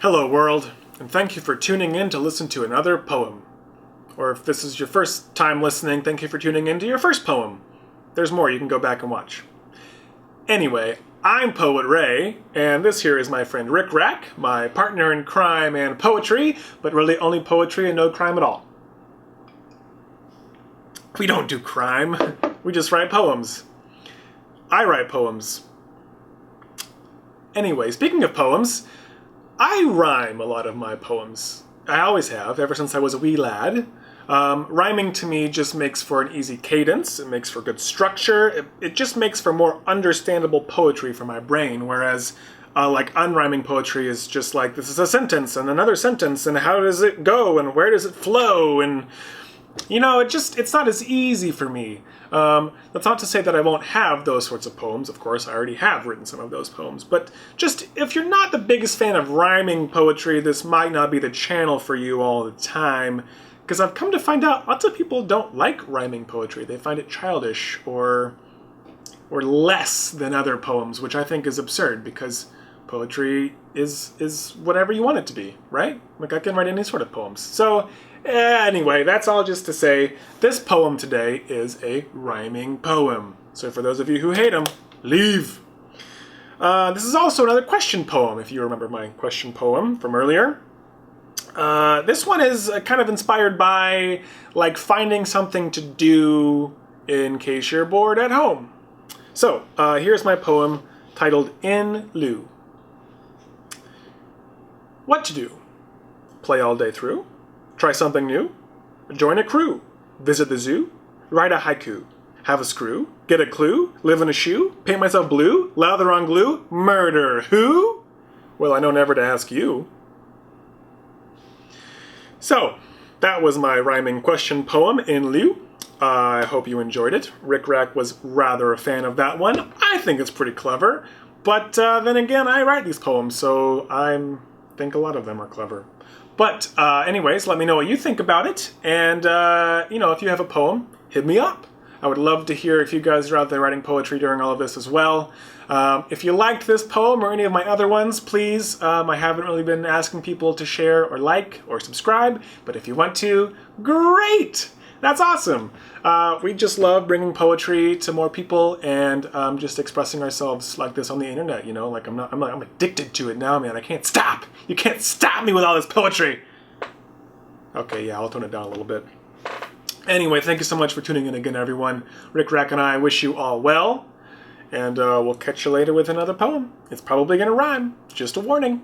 Hello world, and thank you for tuning in to listen to another poem. Or if this is your first time listening, thank you for tuning in to your first poem. There's more you can go back and watch. Anyway, I'm Poet Ray, and this here is my friend Rick Rack, my partner in crime and poetry, but really only poetry and no crime at all. We don't do crime, we just write poems. I write poems. Anyway, speaking of poems, I rhyme a lot of my poems. I always have, ever since I was a wee lad. Rhyming to me just makes for an easy cadence, it makes for good structure, it just makes for more understandable poetry for my brain, whereas like unrhyming poetry is just like, this is a sentence and another sentence, and how does it go, and where does it flow, and you know, it's not as easy for me. That's not to say that I won't have those sorts of poems. Of course, I already have written some of those poems. But just, if you're not the biggest fan of rhyming poetry, this might not be the channel for you all the time. Because I've come to find out lots of people don't like rhyming poetry. They find it childish or less than other poems, which I think is absurd, because poetry is whatever you want it to be, right? Like, I can write any sort of poems. So, anyway, that's all just to say, this poem today is a rhyming poem. So for those of you who hate them, leave. This is also another question poem, if you remember my question poem from earlier. This one is kind of inspired by, like, finding something to do in case you're bored at home. So, here's my poem titled In Lieu. What to do? Play all day through? Try something new? Join a crew? Visit the zoo? Write a haiku? Have a screw? Get a clue? Live in a shoe? Paint myself blue? Lather on glue? Murder who? Well, I know never to ask you. So, that was my rhyming question poem in lieu. I hope you enjoyed it. Rick Rack was rather a fan of that one. I think it's pretty clever. But then again, I write these poems, so I think a lot of them are clever. But anyways, let me know what you think about it. And, you know, if you have a poem, hit me up. I would love to hear if you guys are out there writing poetry during all of this as well. If you liked this poem or any of my other ones, please, I haven't really been asking people to share or like or subscribe, but if you want to, great! That's awesome! We just love bringing poetry to more people and just expressing ourselves like this on the internet, you know? Like, I'm addicted to it now, man. I can't stop! You can't stop me with all this poetry! Okay, yeah, I'll tone it down a little bit. Anyway, thank you so much for tuning in again, everyone. Rick Rack and I wish you all well, and we'll catch you later with another poem. It's probably gonna rhyme. Just a warning.